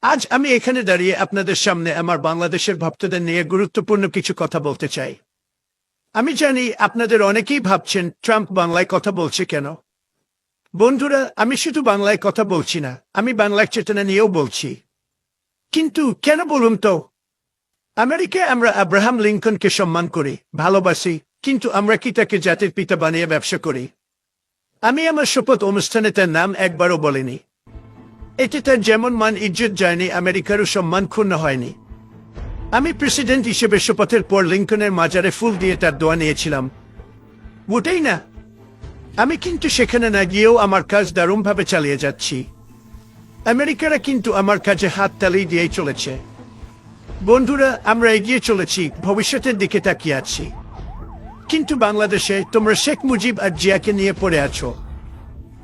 আজ আমি এখানে দাঁড়িয়ে আপনাদের সামনে আমার বাংলাদেশের ভক্তদের নিয়ে গুরুত্বপূর্ণ কিছু কথা বলতে চাই। আমি জানি আপনাদের অনেকেই ভাবছেন ট্রাম্প বাংলায় কথা বলছে কেন। বন্ধুরা, আমি শুধু বাংলায় কথা বলছি না, আমি বাংলার চেতনা নিয়েও বলছি। কিন্তু কেন বলুন তো? আমেরিকায় আমরা আব্রাহাম লিঙ্কনকে সম্মান করি, ভালোবাসি, কিন্তু আমরা কি তাকে জাতির পিতা বানিয়ে ব্যবসা করি? আমি আমার শপথ অনুষ্ঠানে তার নাম একবারও বলিনি। এতে তার যেমন মান ইজ্জত যায়নি, আমেরিকারও সম্মান ক্ষুণ্ণ হয়নি। আমি প্রেসিডেন্ট হিসেবে শপথের পর লিঙ্কনের মাজারে ফুল দিয়ে তার দোয়া নিয়েছিলাম, ওটাই না। আমি কিন্তু সেখানে না গিয়েও আমার কাজ দারুণভাবে চালিয়ে যাচ্ছি। আমেরিকারা কিন্তু আমার কাজে হাত তালি দিয়েই চলেছে। বন্ধুরা, আমরা এগিয়ে চলেছি, ভবিষ্যতের দিকে তাকিয়ে আছি। কিন্তু বাংলাদেশে তোমরা শেখ মুজিব আর জিয়াকে নিয়ে পড়ে আছো।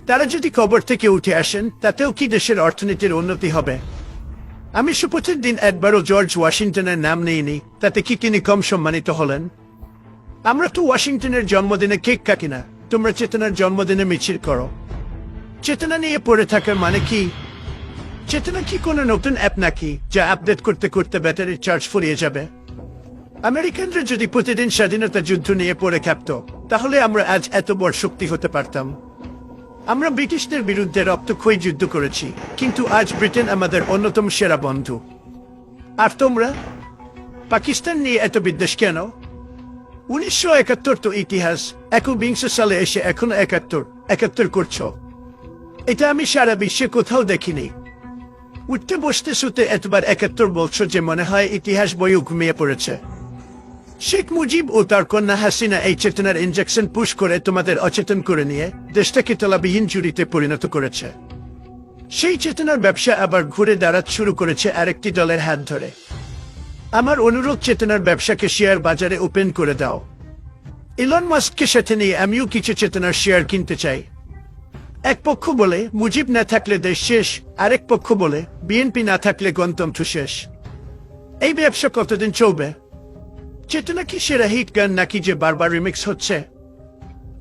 তারা যদি কবর থেকে উঠে আসেন, তাতেও কি দেশের অর্থনীতির উন্নতি হবে? আমি শপথের দিন একবারও জর্জ ওয়াশিংটনের নাম নেইনি, তাতে কি তিনি কম সম্মানিত হলেন? আমরা তো ওয়াশিংটনের জন্মদিনে কেক কাটি না, তোমরা চেতনার জন্মদিনে মিছিল করো। চেতনা নিয়ে পড়ে থাকার মানে কি? চেতনা কি কোনো নতুন অ্যাপ নাকি, যা আপডেট করতে করতে ব্যাটারির চার্জ ফুরিয়ে যাবে? আমেরিকানরা যদি প্রতিদিন স্বাধীনতা যুদ্ধ নিয়ে পড়ে থাকতো, তাহলে আমরা আজ এত বড় শক্তি হতে পারতাম। আমরা ব্রিটিশদের বিরুদ্ধে রক্তক্ষয়ী যুদ্ধ করেছি, কিন্তু আজ ব্রিটেন আমাদের অন্যতম সেরা বন্ধু। আর তোমরা পাকিস্তান নিয়ে এত বিদ্বেষ কেন? 1971 তো ইতিহাস, 21 সালে এসে এখনো একাত্তর করছো। এটা আমি সারা বিশ্বে কোথাও দেখিনি। উঠতে বসতে শুতে এতবার 71 বলছো যে মনে হয় ইতিহাস বইও ঘুমিয়ে পড়েছে। শেখ মুজিব ও তার কন্যা হাসিনা এই চেতনার ইনজেকশন পুশ করে তোমাদের অচেতন করে নিয়ে দেশটাকে তলাবিহীন জুড়িতে পরিণত করেছে। সেই চেতনার ব্যবসা আবার ঘুরে দাঁড়াতে শুরু করেছে আরেকটি দলের হাত ধরে। আমার অনুরোধ, চেতনার ব্যবসাকে শেয়ার বাজারে ওপেন করে দাও। ইলন মাস্ককে সাথে নিয়ে আমিও কিছু চেতনার শেয়ার কিনতে চাই। এক পক্ষ বলে মুজিব না থাকলে দেশ শেষ, আরেক পক্ষ বলে বিএনপি না থাকলে গণতন্ত্র শেষ। এই ব্যবসা কতদিন চলবে? চেতনা কি সেরা হিট গান নাকি যে বারবার রিমিক্স হচ্ছে?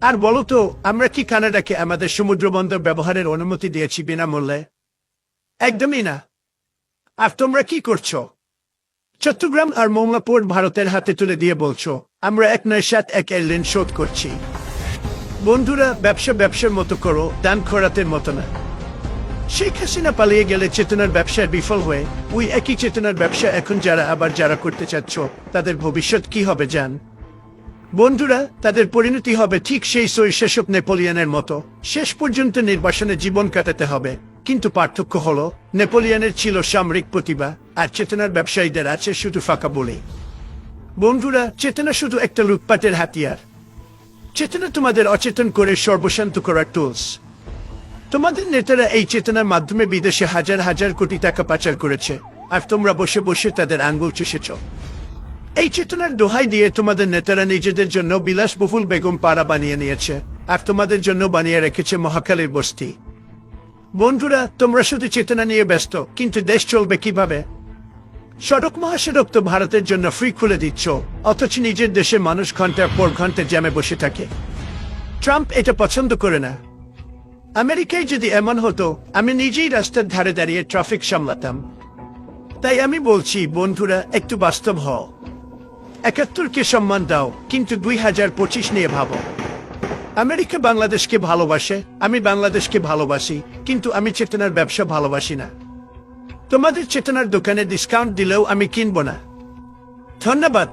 আর বলো তো, আমরা কি কানাডাকে আমাদের সমুদ্রবন্দর ব্যবহারের অনুমতি দিয়েছি বিনামূল্যে? একদমই না। আর তোমরা কি করছো? চট্টগ্রাম আর মোংলাপুর ভারতের হাতে তুলে দিয়ে বলছো আমরা 197 এর ঋণ শোধ করছি। বন্ধুরা, ব্যবসার মতো করো, দান খরাতের মতো না। শেখ হাসিনা পালিয়ে গেলে চেতনার ব্যবসায় বিফল হয়ে ওই একই চেতনার ব্যবসা এখন যারা করতে চাচ্ছ, তাদের ভবিষ্যৎ কি হবে জান? বন্ধুরা, তাদের পরিণতি হবে ঠিক সেই শৈশব নেপোলিয়নের মতো, শেষ পর্যন্ত নির্বাসনে জীবন কাটাতে হবে। কিন্তু পার্থক্য হলো, নেপোলিয়নের ছিল সামরিক প্রতিভা, আর চেতনার ব্যবসায়ীদের আছে শুধু ফাঁকা বলে। বন্ধুরা, চেতনা শুধু একটা লুটপাটের হাতিয়ার। চেতনা তোমাদের অচেতন করে সর্বশান্ত করার টুলস। তোমাদের নেতারা এই চেতনার মাধ্যমে বিদেশে হাজার হাজার কোটি টাকা পাচার করেছে, আর তোমরা বসে বসে তাদের আঙ্গুল চুষেছ। এই চেতনার দোহাই দিয়ে তোমাদের নেতারা নিজেদের জন্য বিলাসবহুল বেগম পাড়া বানিয়ে নিয়েছে, আর তোমাদের জন্য বানিয়ে রেখেছে মহাকালীর বস্তি। বন্ধুরা, তোমরা শুধু চেতনা নিয়ে ব্যস্ত, কিন্তু দেশ চলবে কিভাবে? সড়ক মহাসড়ক তো ভারতের জন্য ফ্রি খুলে দিচ্ছ, অথচ নিজের দেশে মানুষ ঘন্টার পর ঘন্টা জ্যামে বসে থাকে। ট্রাম্প এটা পছন্দ করে না। আমেরিকায় যদি এমন হতো, আমি নিজেই রাস্তার ধারে দাঁড়িয়ে ট্রাফিক সামলাতাম। তাই আমি বলছি বন্ধুরা, একটু বাস্তব হও। 71কে সম্মান দাও, কিন্তু 2025 নিয়ে ভাবো। আমেরিকা বাংলাদেশকে ভালোবাসে, আমি বাংলাদেশকে ভালোবাসি, কিন্তু আমি চেতনার ব্যবসা ভালোবাসি না। তোমাদের চেতনার দোকানে ডিসকাউন্ট দিলেও আমি কিনব না। ধন্যবাদ।